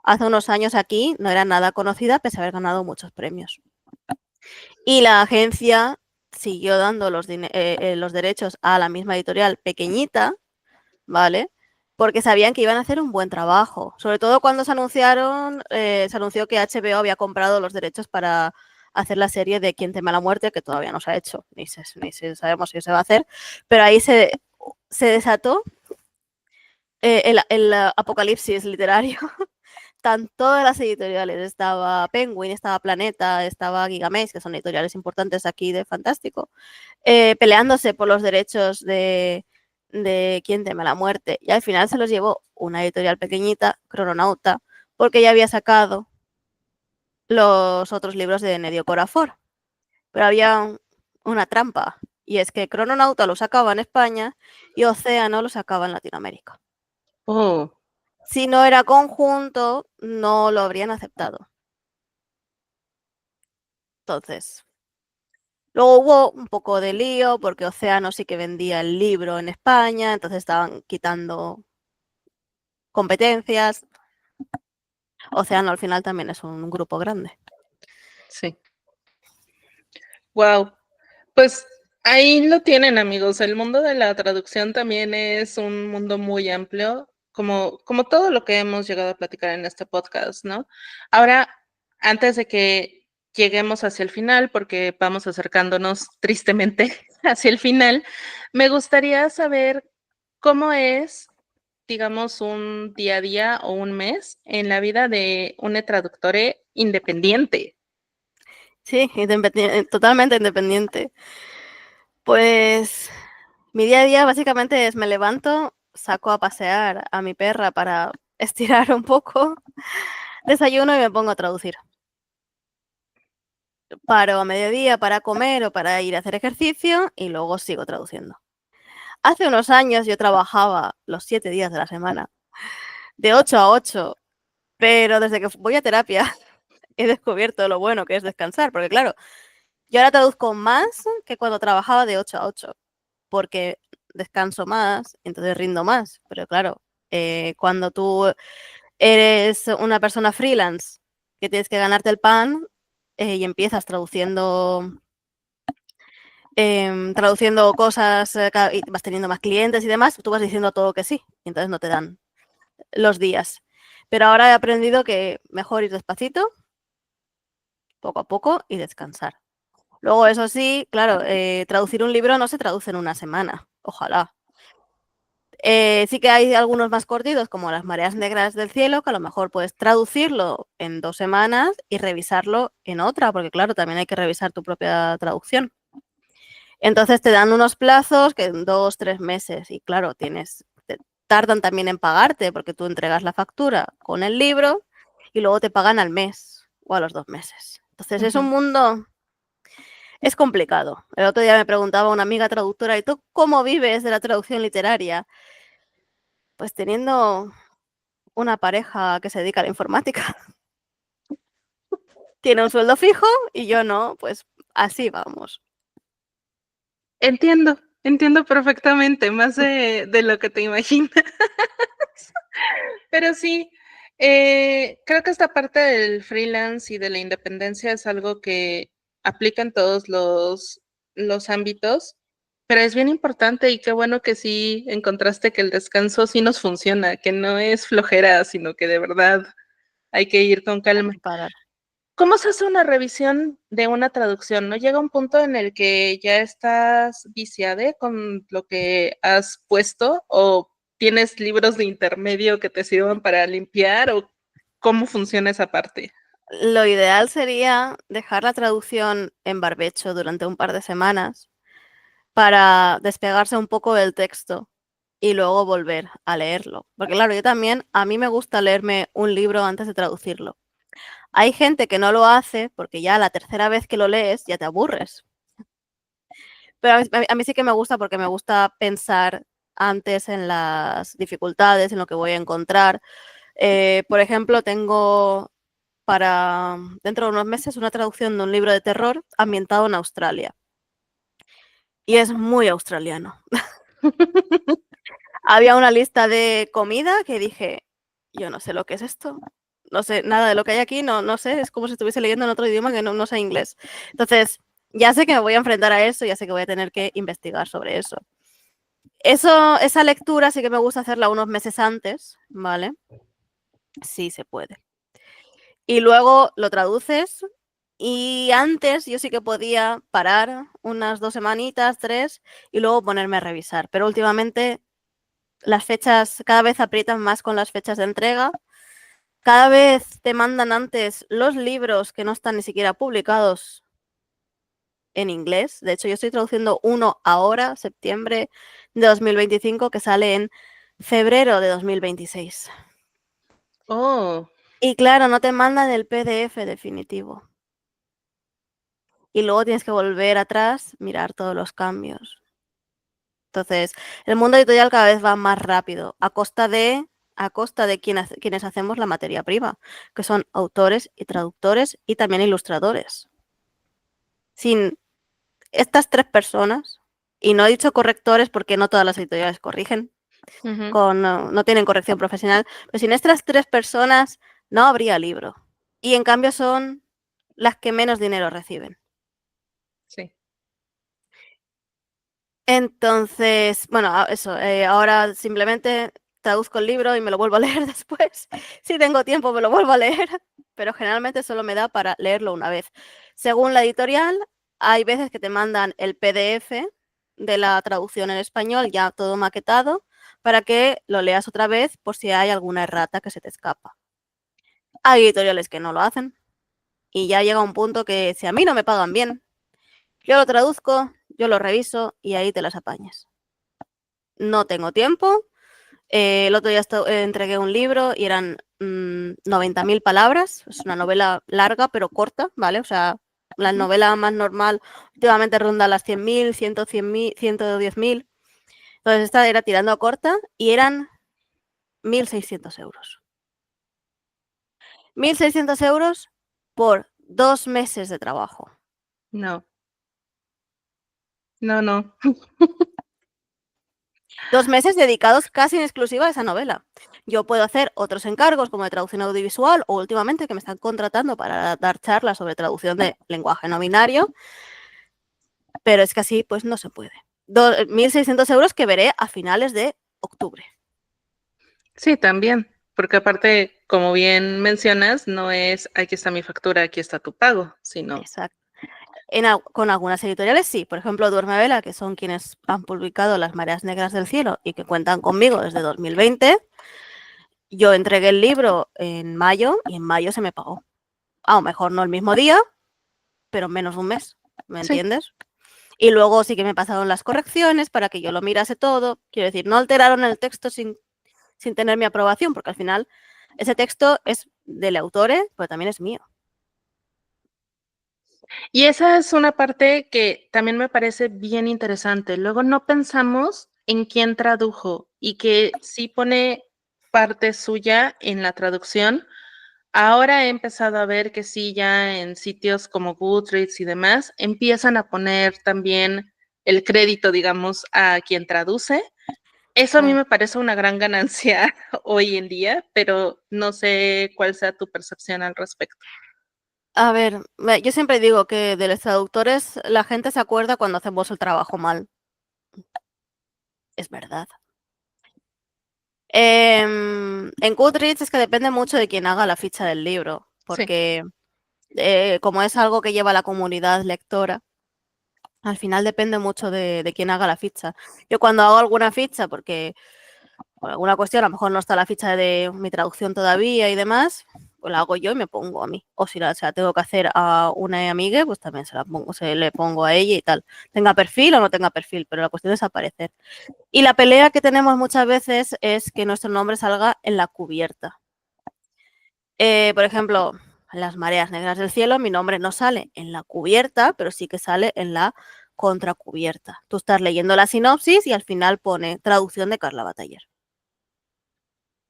Hace unos años aquí no era nada conocida, pese a haber ganado muchos premios. Y la agencia siguió dando los derechos a la misma editorial pequeñita, ¿vale? Porque sabían que iban a hacer un buen trabajo. Sobre todo cuando se anunció que HBO había comprado los derechos para hacer la serie de Quién teme a la muerte, que todavía no se ha hecho, ni sabemos si se va a hacer, pero ahí se desató el apocalipsis literario. Están todas las editoriales, estaba Penguin, estaba Planeta, estaba Gigamesh, que son editoriales importantes aquí de Fantástico, peleándose por los derechos de Quién teme a la muerte. Y al final se los llevó una editorial pequeñita, Crononauta, porque ya había sacado los otros libros de Nedio Corafor. Pero había una trampa, y es que Crononauta lo sacaba en España y Océano lo sacaba en Latinoamérica. Oh, Si no era conjunto, no lo habrían aceptado. Entonces, luego hubo un poco de lío porque Océano sí que vendía el libro en España, entonces estaban quitando competencias. Océano al final también es un grupo grande. sí. Wow. Pues Ahí lo tienen, amigos. El mundo de la traducción también es un mundo muy amplio, como todo lo que hemos llegado a platicar en este podcast, ¿no? Ahora, antes de que lleguemos hacia el final, porque vamos acercándonos tristemente hacia el final, me gustaría saber cómo es, digamos, un día a día o un mes en la vida de un traductor independiente. Sí, totalmente independiente. Pues mi día a día básicamente es me levanto, saco a pasear a mi perra para estirar un poco, desayuno y me pongo a traducir. Paro a mediodía para comer o para ir a hacer ejercicio y luego sigo traduciendo. Hace unos años yo trabajaba los 7 días de la semana, de 8 a 8, pero desde que voy a terapia he descubierto lo bueno que es descansar, porque claro, yo ahora traduzco más que cuando trabajaba de 8 a 8, porque descanso más, entonces rindo más. Pero claro, cuando tú eres una persona freelance que tienes que ganarte el pan y empiezas traduciendo cosas, y vas teniendo más clientes y demás, tú vas diciendo todo que sí, y entonces no te dan los días. Pero ahora he aprendido que mejor ir despacito, poco a poco y descansar. Luego, eso sí, claro, traducir un libro no se traduce en una semana, ojalá. Sí que hay algunos más cortitos, como Las mareas negras del cielo, que a lo mejor puedes traducirlo en 2 semanas y revisarlo en otra, porque claro, también hay que revisar tu propia traducción. Entonces te dan unos plazos que en 2, 3 meses y claro, tardan también en pagarte porque tú entregas la factura con el libro y luego te pagan al mes o a los 2 meses. Entonces es un mundo, es complicado. El otro día me preguntaba una amiga traductora, ¿y tú cómo vives de la traducción literaria? Pues teniendo una pareja que se dedica a la informática. Tiene un sueldo fijo y yo no, pues así vamos. Entiendo perfectamente, más de lo que te imaginas. Pero sí, creo que esta parte del freelance y de la independencia es algo que aplica en todos los ámbitos, pero es bien importante y qué bueno que sí encontraste que el descanso sí nos funciona, que no es flojera, sino que de verdad hay que ir con Hay calma. que parar. ¿Cómo se hace una revisión de una traducción? ¿No llega un punto en el que ya estás viciada con lo que has puesto o tienes libros de intermedio que te sirvan para limpiar o cómo funciona esa parte? Lo ideal sería dejar la traducción en barbecho durante un par de semanas para despegarse un poco del texto y luego volver a leerlo. Porque claro, yo también, a mí me gusta leerme un libro antes de traducirlo. Hay gente que no lo hace porque ya la tercera vez que lo lees ya te aburres. Pero a mí sí que me gusta porque me gusta pensar antes en las dificultades, en lo que voy a encontrar. Por ejemplo, tengo para dentro de unos meses una traducción de un libro de terror ambientado en Australia. Y es muy australiano. Había una lista de comida que dije, yo no sé lo que es esto. No sé nada de lo que hay aquí, no sé, es como si estuviese leyendo en otro idioma que no sé inglés. Entonces, ya sé que me voy a enfrentar a eso, ya sé que voy a tener que investigar sobre eso. Esa lectura sí que me gusta hacerla unos meses antes, ¿vale? Sí se puede. Y luego lo traduces y antes yo sí que podía parar unas 2 semanitas, 3 y luego ponerme a revisar. Pero últimamente las fechas cada vez aprietan más con las fechas de entrega. Cada vez te mandan antes los libros que no están ni siquiera publicados en inglés. De hecho, yo estoy traduciendo uno ahora, septiembre de 2025, que sale en febrero de 2026. Oh, Y claro, no te mandan el PDF definitivo. Y luego tienes que volver atrás, mirar todos los cambios. Entonces, el mundo editorial cada vez va más rápido, a costa de quienes hacemos la materia prima, que son autores y traductores y también ilustradores. Sin estas 3 personas, y no he dicho correctores porque no todas las editoriales corrigen, no tienen corrección profesional, pero sin estas 3 personas no habría libro. Y en cambio son las que menos dinero reciben. sí. Entonces, bueno, eso, ahora simplemente traduzco el libro y me lo vuelvo a leer después. Si tengo tiempo, me lo vuelvo a leer, pero generalmente solo me da para leerlo una vez. Según la editorial, hay veces que te mandan el PDF de la traducción en español, ya todo maquetado, para que lo leas otra vez por si hay alguna errata que se te escapa. Hay editoriales que no lo hacen y ya llega un punto que si a mí no me pagan bien, yo lo traduzco, yo lo reviso y ahí te las apañas. No tengo tiempo. El otro día entregué un libro y eran 90.000 palabras. Es una novela larga, pero corta, ¿vale? O sea, la novela más normal últimamente ronda las 100.000, 100.000, 110.000. Entonces esta era tirando a corta y eran 1.600 euros. 1.600 euros por 2 meses de trabajo. No. No, no. 2 meses dedicados casi en exclusiva a esa novela. Yo puedo hacer otros encargos como de traducción audiovisual o últimamente que me están contratando para dar charlas sobre traducción de lenguaje no binario, pero es que así pues no se puede. 1.600 euros que veré a finales de octubre. Sí, también, porque aparte, como bien mencionas, no es aquí está mi factura, aquí está tu pago, sino Exacto. Con algunas editoriales sí, por ejemplo Duerme Vela, que son quienes han publicado Las Mareas Negras del Cielo y que cuentan conmigo desde 2020. Yo entregué el libro en mayo y en mayo se me pagó. A lo mejor no el mismo día, pero menos de un mes, ¿me sí. entiendes? Y luego sí que me pasaron las correcciones para que yo lo mirase todo. Quiero decir, no alteraron el texto sin tener mi aprobación, porque al final ese texto es del autor, pero también es mío. Y esa es una parte que también me parece bien interesante. Luego no pensamos en quién tradujo y que sí pone parte suya en la traducción. Ahora he empezado a ver que sí, ya en sitios como Goodreads y demás, empiezan a poner también el crédito, digamos, a quien traduce. Eso a mí Claro. me parece una gran ganancia hoy en día, pero no sé cuál sea tu percepción al respecto. A ver, yo siempre digo que de los traductores la gente se acuerda cuando hacemos el trabajo mal. Es verdad. En Goodreads es que depende mucho de quién haga la ficha del libro, Sí. porque como es algo que lleva la comunidad lectora, al final depende mucho de quién haga la ficha. Yo cuando hago alguna ficha, porque por alguna cuestión a lo mejor no está la ficha de mi traducción todavía y demás, pues la hago yo y me pongo a mí. O si se la tengo que hacer a una amiga, pues también le pongo a ella y tal. Tenga perfil o no tenga perfil, pero la cuestión es aparecer. Y la pelea que tenemos muchas veces es que nuestro nombre salga en la cubierta. Por ejemplo, en Las Mareas Negras del Cielo, mi nombre no sale en la cubierta, pero sí que sale en la contracubierta. Tú estás leyendo la sinopsis y al final pone traducción de Carla Bataller.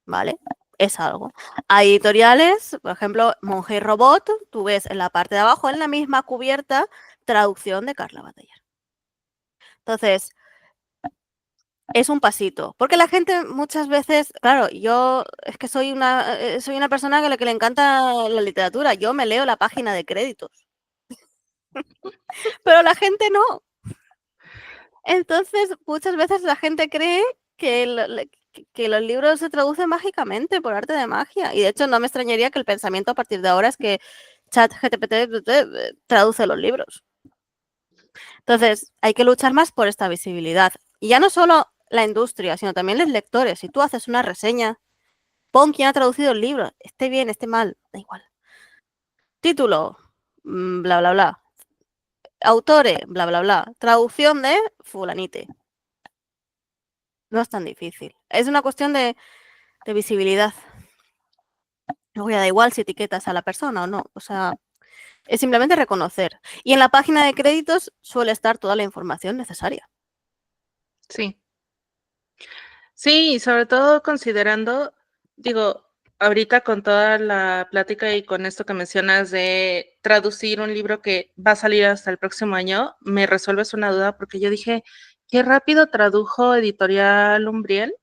¿Vale? Es algo. Hay editoriales, por ejemplo, Monje y Robot, tú ves en la parte de abajo, en la misma cubierta, traducción de Carla Bataller. Entonces, es un pasito. Porque la gente muchas veces, claro, yo es que soy una persona que le encanta la literatura. Yo me leo la página de créditos. Pero la gente no. Entonces, muchas veces la gente cree que los libros se traducen mágicamente por arte de magia. Y de hecho, no me extrañaría que el pensamiento a partir de ahora es que ChatGPT traduce los libros. Entonces, hay que luchar más por esta visibilidad. Y ya no solo la industria, sino también los lectores. Si tú haces una reseña, pon quién ha traducido el libro, esté bien, esté mal, da igual. Título, bla, bla, bla. Autores, bla, bla, bla. Traducción de fulanite. No es tan difícil. Es una cuestión de visibilidad. Luego ya da igual si etiquetas a la persona o no. O sea, es simplemente reconocer. Y en la página de créditos suele estar toda la información necesaria. Sí. Sí, y sobre todo considerando, digo, ahorita con toda la plática y con esto que mencionas de traducir un libro que va a salir hasta el próximo año, me resuelves una duda porque yo dije, qué rápido tradujo Editorial Umbriel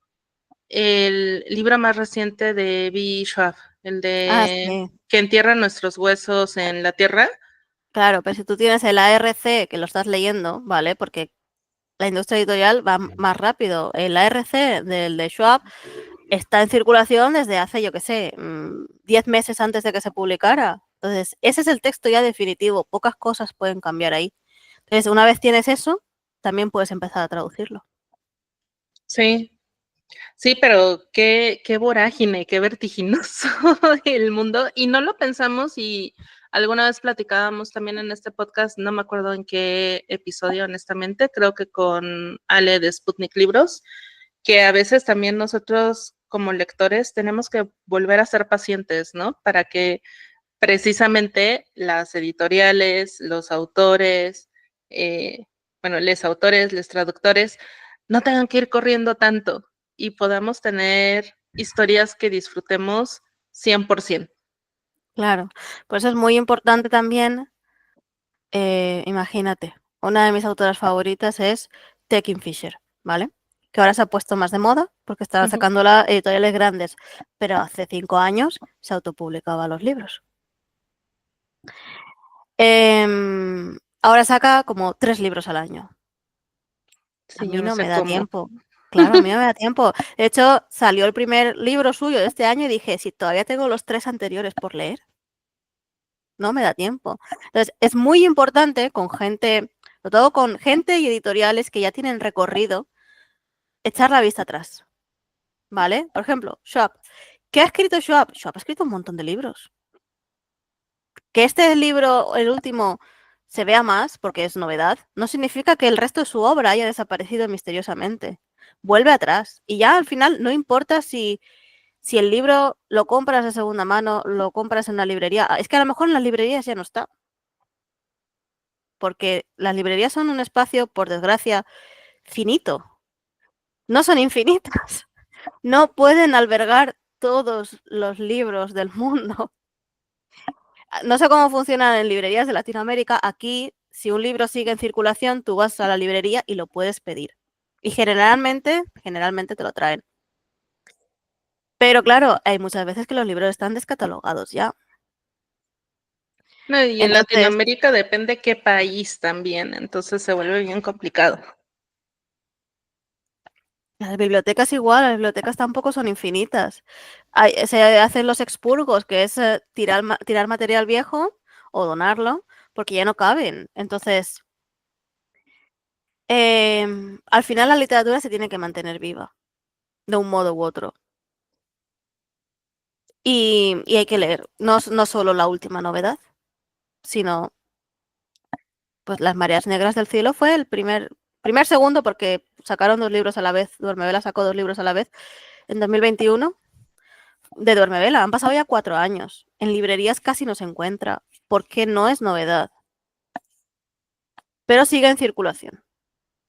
el libro más reciente de B. Schwab, el Ah, de sí. que entierran nuestros huesos en la tierra. Claro, pero si tú tienes el ARC que lo estás leyendo, ¿vale? Porque la industria editorial va más rápido. El ARC del de Schwab está en circulación desde hace, yo qué sé, 10 meses antes de que se publicara. Entonces, ese es el texto ya definitivo. Pocas cosas pueden cambiar ahí. Entonces, una vez tienes eso, también puedes empezar a traducirlo. Sí, sí, pero qué vorágine, qué vertiginoso el mundo. Y no lo pensamos y alguna vez platicábamos también en este podcast, no me acuerdo en qué episodio, honestamente, creo que con Ale de Sputnik Libros, que a veces también nosotros como lectores tenemos que volver a ser pacientes, ¿no? Para que precisamente las editoriales, los autores, bueno, los autores, los traductores, no tengan que ir corriendo tanto y podamos tener historias que disfrutemos 100%. Claro, por eso es muy importante también, imagínate, una de mis autoras favoritas es Tekin Fisher, ¿vale? Que ahora se ha puesto más de moda porque estaba sacando las editoriales grandes, pero hace 5 años se autopublicaba los libros. Ahora saca como 3 libros al año. A Sí, mí yo no no me sé da cómo. tiempo. Claro, a mí no me da tiempo. De hecho, salió el primer libro suyo de este año y dije, si todavía tengo los 3 anteriores por leer, no me da tiempo. Entonces, es muy importante con gente, sobre todo con gente y editoriales que ya tienen recorrido, echar la vista atrás, ¿vale? Por ejemplo, Schwab. ¿Qué ha escrito Schwab? Schwab ha escrito un montón de libros. Que este libro, el último, se vea más porque es novedad, no significa que el resto de su obra haya desaparecido misteriosamente. Vuelve atrás y ya al final no importa si el libro lo compras de segunda mano, lo compras en una librería. Es que a lo mejor en las librerías ya no está. Porque las librerías son un espacio, por desgracia, finito. No son infinitas. No pueden albergar todos los libros del mundo. No sé cómo funcionan en librerías de Latinoamérica. Aquí, si un libro sigue en circulación, tú vas a la librería y lo puedes pedir. Y generalmente te lo traen. Pero claro, hay muchas veces que los libros están descatalogados ya. No, y en Entonces, Latinoamérica depende qué país también, entonces se vuelve bien complicado. las bibliotecas igual, las bibliotecas tampoco son infinitas. Se hacen los expurgos, que es tirar material viejo o donarlo, porque ya no caben. Entonces, al final la literatura se tiene que mantener viva, de un modo u otro. Y hay que leer, no solo la última novedad, sino pues Las mareas negras del cielo fue el segundo, porque sacaron 2 libros a la vez, Duermevela sacó 2 libros a la vez en 2021 de Duermevela. Han pasado ya 4 años. En librerías casi no se encuentra, porque no es novedad. Pero sigue en circulación,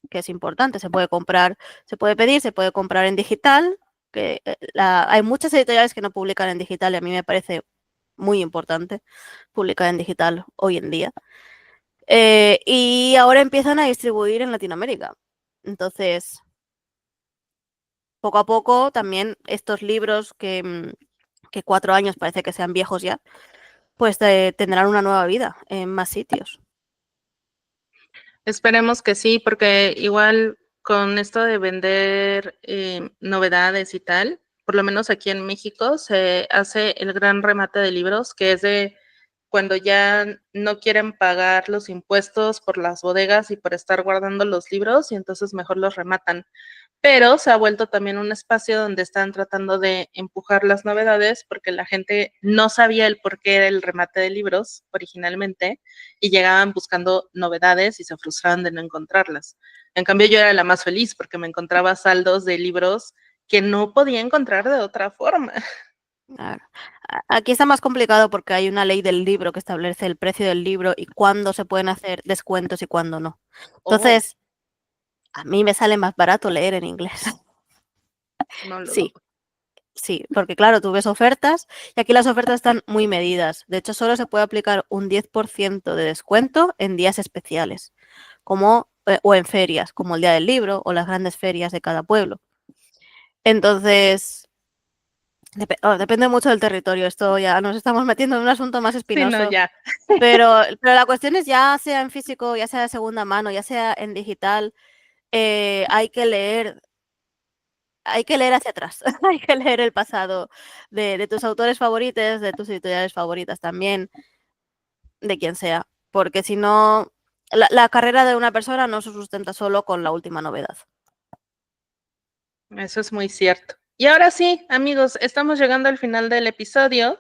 que es importante. Se puede comprar, se puede pedir, se puede comprar en digital. Que, hay muchas editoriales que no publican en digital y a mí me parece muy importante publicar en digital hoy en día. Y ahora empiezan a distribuir en Latinoamérica. Entonces, poco a poco también estos libros que 4 años parece que sean viejos ya, pues tendrán una nueva vida en más sitios. Esperemos que sí, porque igual con esto de vender novedades y tal, por lo menos aquí en México se hace el gran remate de libros, que es de cuando ya no quieren pagar los impuestos por las bodegas y por estar guardando los libros y entonces mejor los rematan. Pero se ha vuelto también un espacio donde están tratando de empujar las novedades porque la gente no sabía el por qué era el remate de libros originalmente y llegaban buscando novedades y se frustraban de no encontrarlas. En cambio, yo era la más feliz porque me encontraba saldos de libros que no podía encontrar de otra forma. Claro. Aquí está más complicado porque hay una ley del libro que establece el precio del libro y cuándo se pueden hacer descuentos y cuándo no. Oh, Entonces, a mí me sale más barato leer en inglés. no lo Sí, dudo. sí, porque claro, tú ves ofertas y aquí las ofertas están muy medidas. De hecho, solo se puede aplicar un 10% de descuento en días especiales, como o en ferias, como el Día del Libro o las grandes ferias de cada pueblo. Entonces, depende mucho del territorio. Esto ya nos estamos metiendo en un asunto más Sí, no, espinoso. ya. Pero la cuestión es ya sea en físico, ya sea de segunda mano, ya sea en digital, hay que leer hacia atrás, hay que leer el pasado de tus autores favoritos, de tus editoriales favoritas también, de quien sea, porque si no, la carrera de una persona no se sustenta solo con la última novedad. Eso es muy cierto. Y ahora sí, amigos, estamos llegando al final del episodio.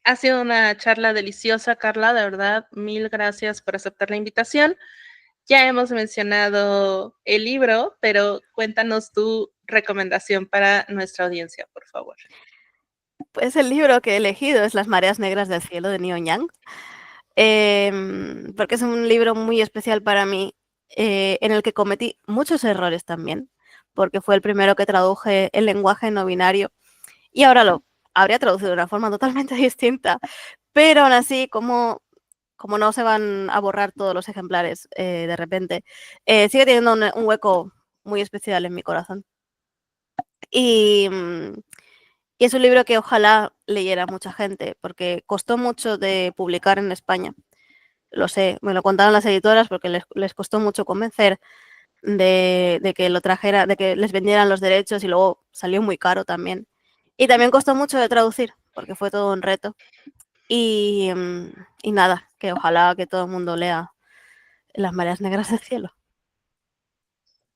Ha sido una charla deliciosa, Carla, de verdad, mil gracias por aceptar la invitación. Ya hemos mencionado el libro, pero cuéntanos tu recomendación para nuestra audiencia, por favor. Pues el libro que he elegido es Las mareas negras del cielo de Neil Young, porque es un libro muy especial para mí, en el que cometí muchos errores también, porque fue el primero que traduje el lenguaje no binario y ahora lo habría traducido de una forma totalmente distinta, pero aún así, como no se van a borrar todos los ejemplares de repente, sigue teniendo un hueco muy especial en mi corazón. Y es un libro que ojalá leyera mucha gente, porque costó mucho de publicar en España. Lo sé, me lo contaron las editoras porque les costó mucho convencer de que lo trajera, de que les vendieran los derechos, y luego salió muy caro también. Y también costó mucho de traducir, porque fue todo un reto. Y nada, que ojalá que todo el mundo lea Las mareas negras del cielo.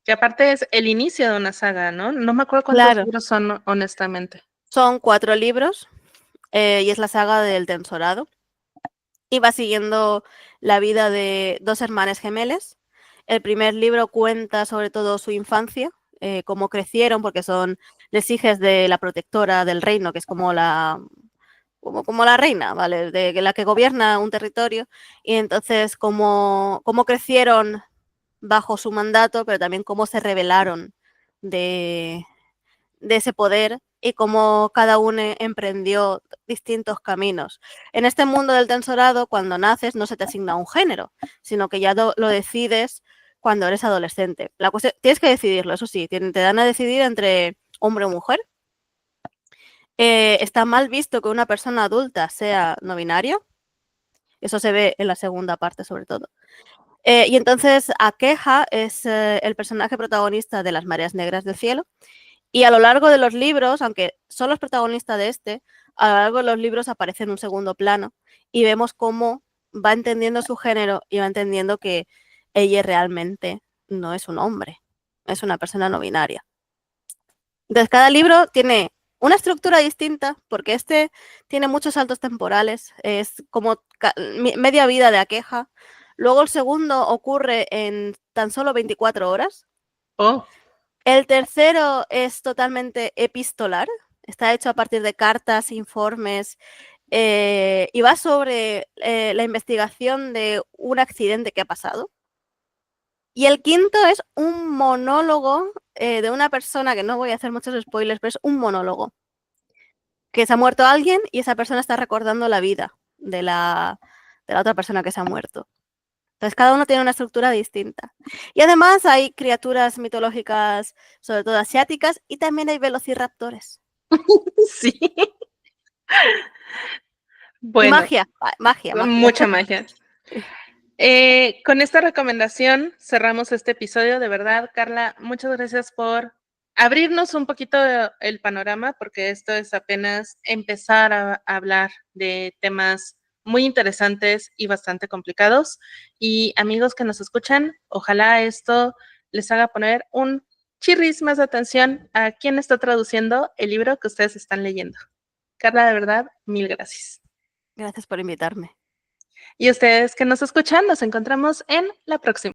Que aparte es el inicio de una saga, ¿no? No me acuerdo cuántos Claro, libros son, honestamente. son 4 libros y es la saga del Tensorado. Y va siguiendo la vida de 2 hermanas gemelas. El primer libro cuenta sobre todo su infancia, cómo crecieron, porque son les hijas de la protectora del reino, que es como la reina, ¿vale? De la que gobierna un territorio. Y entonces cómo crecieron bajo su mandato, pero también cómo se rebelaron de, de ese poder y cómo cada uno emprendió distintos caminos. En este mundo del tensorado, cuando naces, no se te asigna un género, sino que ya lo decides cuando eres adolescente. La cuestión, tienes que decidirlo, eso sí, te dan a decidir entre hombre o mujer. Está mal visto que una persona adulta sea no binario. Eso se ve en la segunda parte, sobre todo. Y entonces Aqueja es el personaje protagonista de Las mareas negras del cielo. Y a lo largo de los libros, aunque solo es protagonista de este, a lo largo de los libros aparece en un segundo plano y vemos cómo va entendiendo su género y va entendiendo que ella realmente no es un hombre, es una persona no binaria. Entonces, cada libro tiene una estructura distinta, porque este tiene muchos saltos temporales, es como media vida de Aqueja. Luego el segundo ocurre en tan solo 24 horas. Oh, El tercero es totalmente epistolar, está hecho a partir de cartas, informes, y va sobre la investigación de un accidente que ha pasado. Y el quinto es un monólogo de una persona, que no voy a hacer muchos spoilers, pero es un monólogo, que se ha muerto alguien y esa persona está recordando la vida de la otra persona que se ha muerto. Entonces, cada uno tiene una estructura distinta. Y además hay criaturas mitológicas, sobre todo asiáticas, y también hay velociraptores. sí. Y Bueno, magia, magia, magia. mucha magia. Con esta recomendación cerramos este episodio. De verdad, Carla, muchas gracias por abrirnos un poquito el panorama, porque esto es apenas empezar a hablar de temas muy interesantes y bastante complicados. Y amigos que nos escuchan, ojalá esto les haga poner un chirris más de atención a quién está traduciendo el libro que ustedes están leyendo. Carla, de verdad, mil gracias. Gracias por invitarme. Y ustedes que nos escuchan, nos encontramos en la próxima.